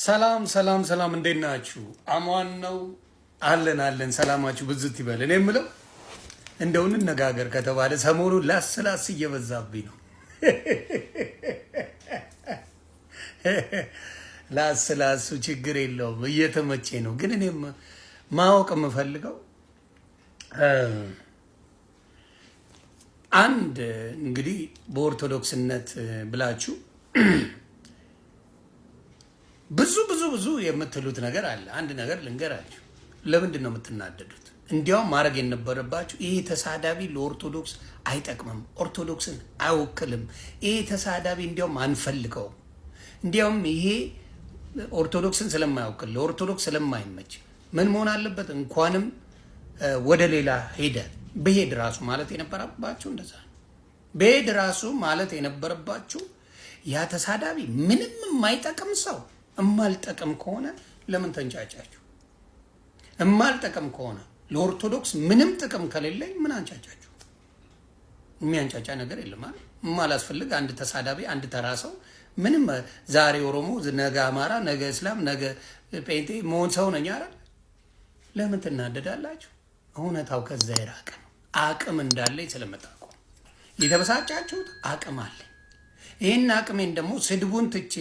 ሰላም ሰላም ሰላም፣ እንዴት ናችሁ? አማን ነው አለን። ሰላማችሁ ብዝት ይበል። እኔ የምለው እንደው እንነጋገር ከተባለ ሰሞኑን ላስላስ እየበዛብኝ ነው። ላስላሱ ችግር የለውም እየተመቼ ነው። ግን እኔም ማወቅ የምፈልገው አንድ እንግዲህ በኦርቶዶክስነት ብላችሁ ብዙ የምትሉት ነገር አለ። አንድ ነገር ልንገራችሁ። ለምንድን ነው የምትናደዱት? እንዲያውም ማድረግ የነበረባችሁ ይሄ ተሳዳቢ ለኦርቶዶክስ አይጠቅምም፣ ኦርቶዶክስን አይወክልም፣ ይሄ ተሳዳቢ እንዲያውም አንፈልገውም፣ እንዲያውም ይሄ ኦርቶዶክስን ስለማይወክል ለኦርቶዶክስ ስለማይመች ምን መሆን አለበት? እንኳንም ወደ ሌላ ሄደ በሄድ ራሱ ማለት የነበረባችሁ እንደዛ ነው። በሄድ ራሱ ማለት የነበረባችሁ ያ ተሳዳቢ ምንም የማይጠቅም ሰው እማልጠቅም ከሆነ ለምን ተንጫጫችሁ? እማልጠቅም ከሆነ ለኦርቶዶክስ ምንም ጥቅም ከሌለኝ ምን አንጫጫችሁ? የሚያንጫጫ ነገር የለም አይደል? የማላስፈልግ አንድ ተሳዳቢ አንድ ተራ ሰው ምንም ዛሬ ኦሮሞ ነገ አማራ ነገ እስላም ነገ ጴንጤ መሆን ሰው ነኝ አይደል? ለምን ትናደዳላችሁ? እውነታው ከዛ የራቀ ነው። አቅም እንዳለኝ ስለመጣቁ የተበሳጫችሁት አቅም አለ። ይህን አቅሜን ደግሞ ስድቡን ትቼ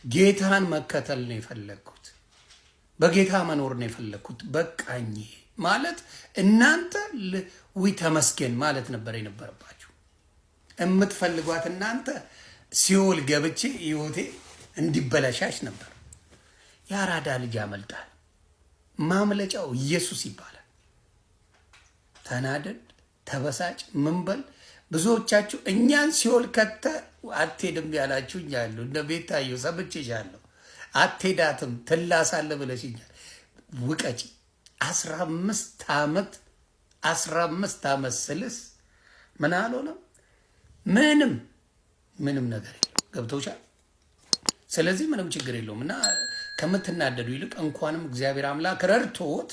ጌታን መከተል ነው የፈለግኩት። በጌታ መኖር ነው የፈለግኩት። በቃኝ ማለት እናንተ ተመስገን ማለት ነበር የነበረባችሁ። የምትፈልጓት እናንተ ሲኦል ገብቼ ህይወቴ እንዲበላሻሽ ነበር። የአራዳ ልጅ ያመልጣል። ማምለጫው ኢየሱስ ይባላል። ተናደድ፣ ተበሳጭ፣ ምንበል ብዙዎቻችሁ እኛን ሲኦል ከተ አትሄድም ያላችሁኝ ያሉ እንደ ቤታየሁ ሰምቼሻለሁ። አትሄዳትም ትላሳለህ ብለሽኛል። ውቀጪ 15 ዓመት ስልስ ምን አልሆነም። ምንም ነገር የለም። ገብቶሻል? ስለዚህ ምንም ችግር የለውም እና ከምትናደዱ ይልቅ እንኳንም እግዚአብሔር አምላክ ረድቶት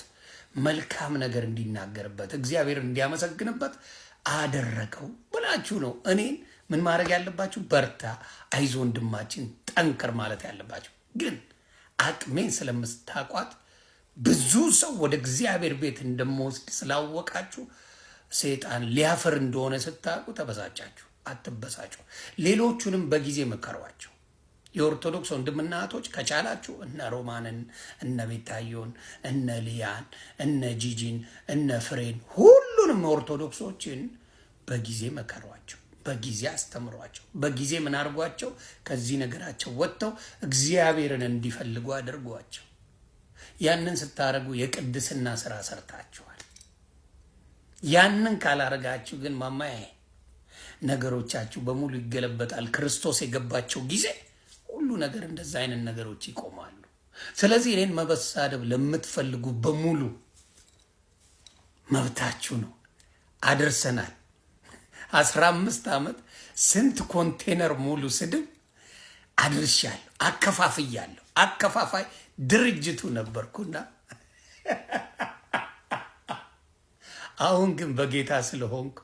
መልካም ነገር እንዲናገርበት እግዚአብሔር እንዲያመሰግንበት አደረገው ብላችሁ ነው እኔን ምን ማድረግ ያለባችሁ? በርታ፣ አይዞ ወንድማችን ጠንክር ማለት ያለባችሁ። ግን አቅሜን ስለምታቋት ብዙ ሰው ወደ እግዚአብሔር ቤት እንደምወስድ ስላወቃችሁ ሰይጣን ሊያፈር እንደሆነ ስታውቁ ተበሳጫችሁ። አትበሳጩ። ሌሎቹንም በጊዜ መከሯቸው። የኦርቶዶክስ ወንድምና እህቶች ከቻላችሁ እነ ሮማንን፣ እነ ቤታየውን፣ እነ ሊያን፣ እነ ጂጂን፣ እነ ፍሬን ሁሉንም ኦርቶዶክሶችን በጊዜ መከሯቸው፣ በጊዜ አስተምሯቸው፣ በጊዜ ምን አድርጓቸው? ከዚህ ነገራቸው ወጥተው እግዚአብሔርን እንዲፈልጉ አድርጓቸው። ያንን ስታደርጉ የቅድስና ስራ ሰርታችኋል። ያንን ካላረጋችሁ ግን ማማዬ ነገሮቻችሁ በሙሉ ይገለበጣል። ክርስቶስ የገባቸው ጊዜ ሁሉ ነገር እንደዛ አይነት ነገሮች ይቆማሉ። ስለዚህ እኔን መበሳደብ ለምትፈልጉ በሙሉ መብታችሁ ነው። አድርሰናል። 15 ዓመት ስንት ኮንቴነር ሙሉ ስድብ አድርሻለሁ፣ አከፋፍያለሁ። አከፋፋይ ድርጅቱ ነበርኩና አሁን ግን በጌታ ስለሆንኩ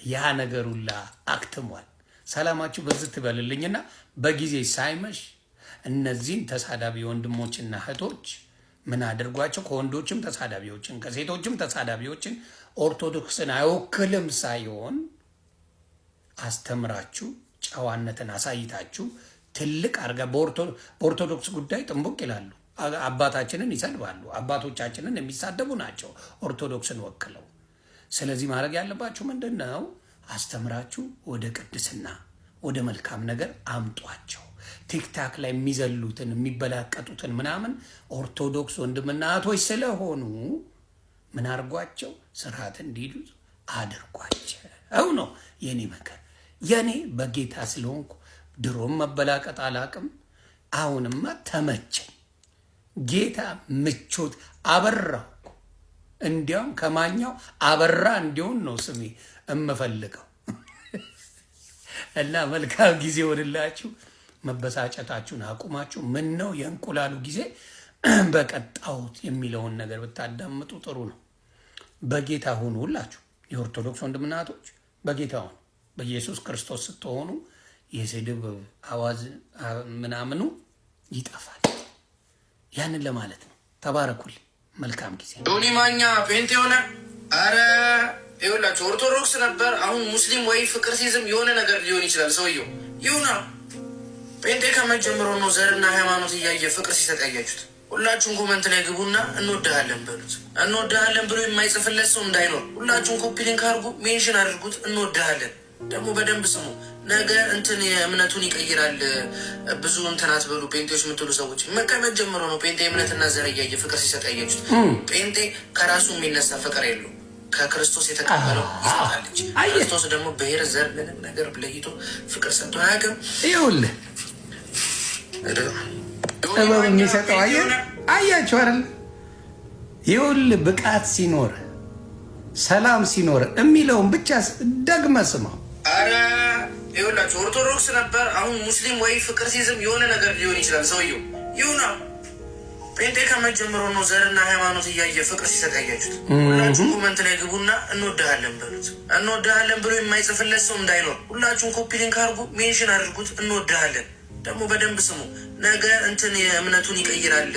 ያ ነገር ሁላ አክትሟል። ሰላማችሁ በዚህ ትበልልኝና በጊዜ ሳይመሽ እነዚህን ተሳዳቢ ወንድሞችና እህቶች ምን አድርጓቸው? ከወንዶችም ተሳዳቢዎችን ከሴቶችም ተሳዳቢዎችን ኦርቶዶክስን አይወክልም ሳይሆን አስተምራችሁ ጨዋነትን አሳይታችሁ ትልቅ አርጋ በኦርቶዶክስ ጉዳይ ጥንቡቅ ይላሉ። አባታችንን ይሰድባሉ። አባቶቻችንን የሚሳደቡ ናቸው ኦርቶዶክስን ወክለው። ስለዚህ ማድረግ ያለባችሁ ምንድን ነው? አስተምራችሁ ወደ ቅድስና ወደ መልካም ነገር አምጧቸው። ቲክታክ ላይ የሚዘሉትን የሚበላቀጡትን ምናምን ኦርቶዶክስ ወንድምና እህቶች ስለሆኑ ምን አድርጓቸው? ስርዓት እንዲሉ አድርጓቸው ነው የኔ መከር። የኔ በጌታ ስለሆንኩ ድሮም መበላቀጥ አላቅም። አሁንማ ተመቸኝ። ጌታ ምቾት አበራሁ። እንዲያውም ከማኛው አበራ እንዲሆን ነው ስሜ እምፈልገው። እና መልካም ጊዜ ወድላችሁ። መበሳጨታችሁን አቁማችሁ ምን ነው የእንቁላሉ ጊዜ በቀጣውት የሚለውን ነገር ብታዳምጡ ጥሩ ነው። በጌታ ሁኑ። ሁላችሁ የኦርቶዶክስ ወንድምና እህቶች በጌታ ሁኑ። በኢየሱስ ክርስቶስ ስትሆኑ የስድብ አዋዝ ምናምኑ ይጠፋል። ያንን ለማለት ነው። ተባረኩልኝ። መልካም ጊዜ። ዶኒ ማኛ ፔንቴ ሆነ። አረ ይኸውላችሁ ኦርቶዶክስ ነበር፣ አሁን ሙስሊም ወይ ፍቅር ሲዝም የሆነ ነገር ሊሆን ይችላል ሰውየው። ይሁና ፔንቴ ከመጀመሩ ነው ዘርና ሃይማኖት እያየ ፍቅር ሲሰጥ ያያችሁት። ሁላችሁም ኮመንት ላይ ግቡና እንወድሃለን በሉት። እንወድሃለን ብሎ የማይጽፍለት ሰው እንዳይኖር ሁላችሁም ኮፒ ሊንክ አድርጉ፣ ሜንሽን አድርጉት። እንወድሃለን ደግሞ በደንብ ስሙ። ነገ እንትን የእምነቱን ይቀይራል። ብዙ እንትን አትበሉ ጴንጤዎች የምትሉ ሰዎች። ከመጀመሩ ነው ጴንጤ እምነትና ዘር እያየ ፍቅር ሲሰጥ ያያችሁት። ጴንጤ ከራሱ የሚነሳ ፍቅር የለው፣ ከክርስቶስ የተቀበለው ይሰጣል እንጂ ክርስቶስ ደግሞ ብሔር፣ ዘር፣ ምንም ነገር ለይቶ ፍቅር ሰጥቶ አያውቅም። ይኸውልህ ጥበብ የሚሰጠው አያችሁ አይደል? ይኸውልህ ብቃት ሲኖር ሰላም ሲኖር የሚለውን ብቻ ደግመህ ስማው። አረ ይኸውላችሁ ኦርቶዶክስ ነበር፣ አሁን ሙስሊም ወይ ፍቅር ሲዝም የሆነ ነገር ሊሆን ይችላል ሰውየው። ይሁና ጴንጤ ከመጀመሩ ነው ዘርና ሃይማኖት እያየ ፍቅር ሲሰጥ ያያችሁት። ሁላችሁም ኮመንት ላይ ግቡና እንወድሃለን በሉት። እንወድሃለን ብሎ የማይጽፍለት ሰው እንዳይኖር ሁላችሁም ኮፒ ሊንክ አድርጉ፣ ሜንሽን አድርጉት። እንወድሃለን ደግሞ በደንብ ስሙ። ነገ እንትን የእምነቱን ይቀይራል።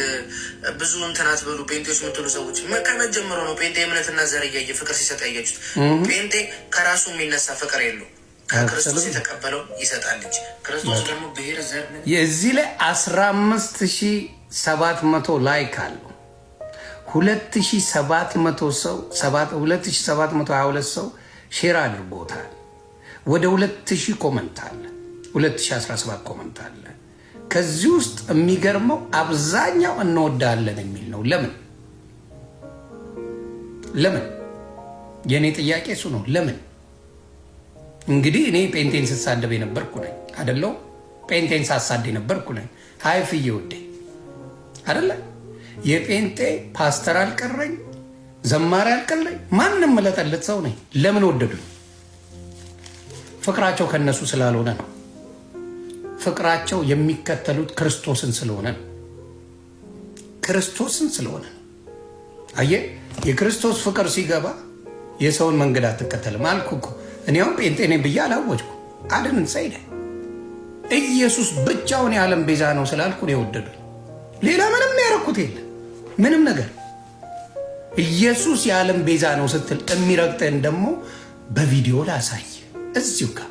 ብዙ እንትን አትበሉ ጴንጤዎች የምትሉ ሰዎች። ከመጀመሩ ነው ጴንጤ እምነትና ዘር እያየ ፍቅር ሲሰጥ ያያችሁት። ጴንጤ ከራሱ የሚነሳ ፍቅር የለው፣ ከክርስቶስ የተቀበለው ይሰጣል እንጂ ክርስቶስ ደግሞ ብሔር፣ ዘር የዚህ ላይ 15,700 ላይክ አለው። 2,700 ሰው 2,722 ሰው ሼር አድርጎታል። ወደ 2,000 ኮመንት አለ። 2017 ኮመንት አለ። ከዚህ ውስጥ የሚገርመው አብዛኛው እንወዳለን የሚል ነው። ለምን የእኔ ጥያቄ እሱ ነው። ለምን እንግዲህ እኔ ጴንቴን ስሳደብ የነበርኩ ነኝ አደለው? ጴንቴን ሳሳድ የነበርኩ ነኝ። ሀይ ፍዬ ወዴ አደለ? የጴንጤ ፓስተር አልቀረኝ፣ ዘማሪ አልቀረኝ፣ ማንም መለጠለት ሰው ነኝ። ለምን ወደዱ? ፍቅራቸው ከነሱ ስላልሆነ ነው። ፍቅራቸው የሚከተሉት ክርስቶስን ስለሆነ ነው። ክርስቶስን ስለሆነ ነው። አየህ፣ የክርስቶስ ፍቅር ሲገባ የሰውን መንገድ አትከተልም አልኩ እኮ። እኔውም ጴንጤ ነኝ ብዬ አላወጅኩ። አድንን ሰይደ ኢየሱስ ብቻውን የዓለም ቤዛ ነው ስላልኩ ነው የወደዱኝ። ሌላ ምንም ያረኩት የለ ምንም ነገር። ኢየሱስ የዓለም ቤዛ ነው ስትል የሚረግጠን ደግሞ በቪዲዮ ላሳይ እዚሁ ጋር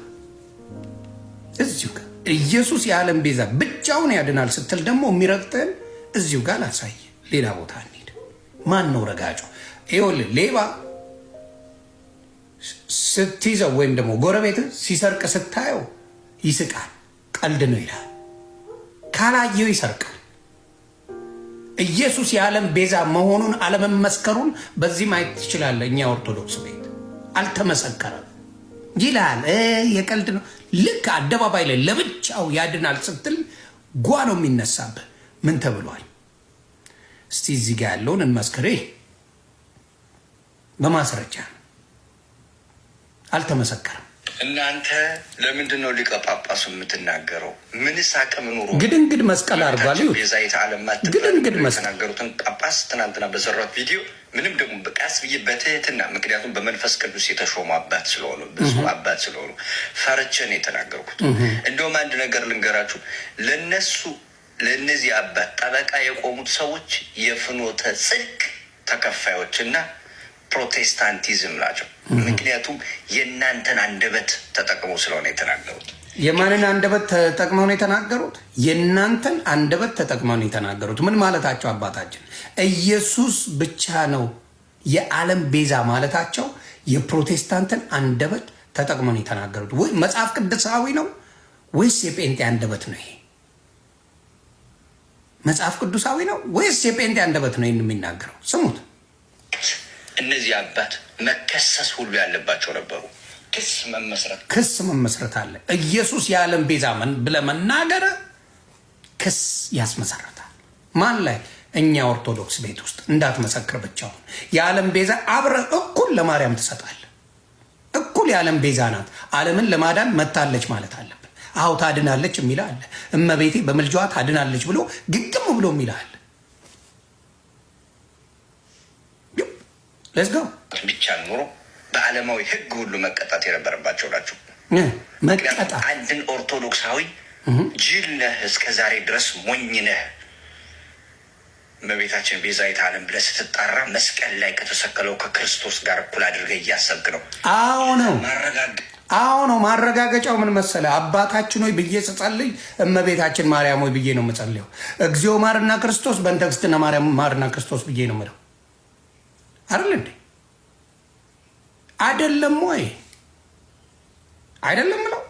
ኢየሱስ የዓለም ቤዛ ብቻውን ያድናል ስትል ደግሞ የሚረግጠን እዚሁ ጋር ላሳይ። ሌላ ቦታ እንሂድ። ማን ነው ረጋጩ? ይኸውልህ ሌባ ስትይዘው ወይም ደግሞ ጎረቤት ሲሰርቅ ስታየው ይስቃል፣ ቀልድ ነው ይላል። ካላየው ይሰርቃል። ኢየሱስ የዓለም ቤዛ መሆኑን አለመመስከሩን በዚህ ማየት ትችላለህ። እኛ ኦርቶዶክስ ቤት አልተመሰከረም ይላል። የቀልድ ነው። ልክ አደባባይ ላይ ለብቻው ያድናል ስትል ጓ ነው የሚነሳብህ። ምን ተብሏል? እስቲ እዚህ ጋር ያለውን እንመስክር። በማስረጃ አልተመሰከረም። እናንተ ለምንድን ነው ሊቀ ጳጳሱ የምትናገረው? ምንስ አቅም ኑሮ ግድንግድ መስቀል አድርጓል። የዛይት ዓለማት ግድንግድ የተናገሩትን ጳጳስ ትናንትና በሰራት ቪዲዮ ምንም ደግሞ በቃስ ብዬ በትህትና ምክንያቱም በመንፈስ ቅዱስ የተሾሙ አባት ስለሆኑ ብዙ አባት ስለሆኑ ፈርቼን የተናገርኩት። እንደውም አንድ ነገር ልንገራችሁ። ለእነዚህ አባት ጠበቃ የቆሙት ሰዎች የፍኖተ ጽድቅ ተከፋዮችና ፕሮቴስታንቲዝም ናቸው። ምክንያቱም የእናንተን አንደበት ተጠቅመው ስለሆነ የተናገሩት። የማንን አንደበት ተጠቅመው ነው የተናገሩት? የእናንተን አንደበት ተጠቅመው ነው የተናገሩት። ምን ማለታቸው? አባታችን ኢየሱስ ብቻ ነው የዓለም ቤዛ ማለታቸው የፕሮቴስታንትን አንደበት ተጠቅመው ነው የተናገሩት። ወይ መጽሐፍ ቅዱሳዊ ነው ወይስ የጴንጤ አንደበት ነው? ይሄ መጽሐፍ ቅዱሳዊ ነው ወይስ የጴንጤ አንደበት ነው የሚናገረው? ስሙት። እነዚህ አባት መከሰስ ሁሉ ያለባቸው ነበሩ። ክስ መመስረት አለ። ኢየሱስ የዓለም ቤዛ ብለህ መናገር ክስ ያስመሰረታል። ማን ላይ? እኛ ኦርቶዶክስ ቤት ውስጥ እንዳትመሰክር ብቻውን። የዓለም ቤዛ አብረህ እኩል ለማርያም ትሰጣለህ። እኩል የዓለም ቤዛ ናት። ዓለምን ለማዳን መታለች ማለት አለብን። አዎ ታድናለች የሚል አለ። እመቤቴ በምልጃዋ ታድናለች ብሎ ግግም ብሎ የሚል አለ። ብቻ ኑሮ በዓለማዊ ሕግ ሁሉ መቀጣት የነበረባቸው ናቸው። ምክንያቱም አንድን ኦርቶዶክሳዊ ጅል ነህ፣ እስከ ዛሬ ድረስ ሞኝ ነህ፣ እመቤታችን ቤዛዊተ ዓለም ብለህ ስትጣራ መስቀል ላይ ከተሰቀለው ከክርስቶስ ጋር እኩል አድርገህ እያሰብክ ነው። አዎ ነው። ማረጋገጫው ምን መሰለ? አባታችን ሆይ ብዬ ስጸልይ እመቤታችን ማርያም ሆይ ብዬ ነው የምጸልየው። እግዚኦ ማርና ክርስቶስ በእንተ እግዝእትነ ማርያም ማርና ክርስቶስ ብዬ ነው የምለው አይደል እንዴ? አይደለም ወይ? አይደለም ነው።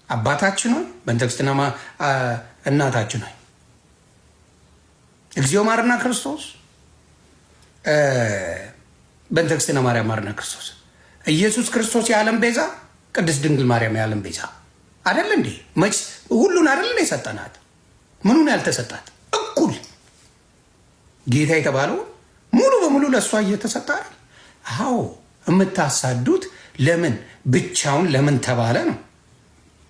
አባታችን ሆይ በእንተ እግዝእትነ እናታችን ሆይ እግዚኦ ማርና ክርስቶስ በእንተ እግዝእትነ ማርያም ማርና ክርስቶስ። ኢየሱስ ክርስቶስ የዓለም ቤዛ፣ ቅድስት ድንግል ማርያም የዓለም ቤዛ አይደል እንዴ? መች ሁሉን አይደል የሰጠናት? ምኑን ያልተሰጣት? እኩል ጌታ የተባለው ሙሉ በሙሉ ለእሷ እየተሰጠ አይደል? አዎ። የምታሳዱት ለምን ብቻውን ለምን ተባለ ነው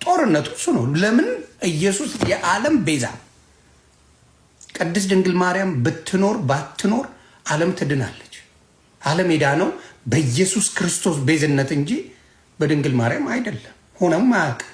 ጦርነቱ። እሱ ነው። ለምን ኢየሱስ የዓለም ቤዛ፣ ቅድስት ድንግል ማርያም ብትኖር ባትኖር ዓለም ትድናለች። ዓለም የዳነው በኢየሱስ ክርስቶስ ቤዝነት እንጂ በድንግል ማርያም አይደለም። ሆነም አያውቅም።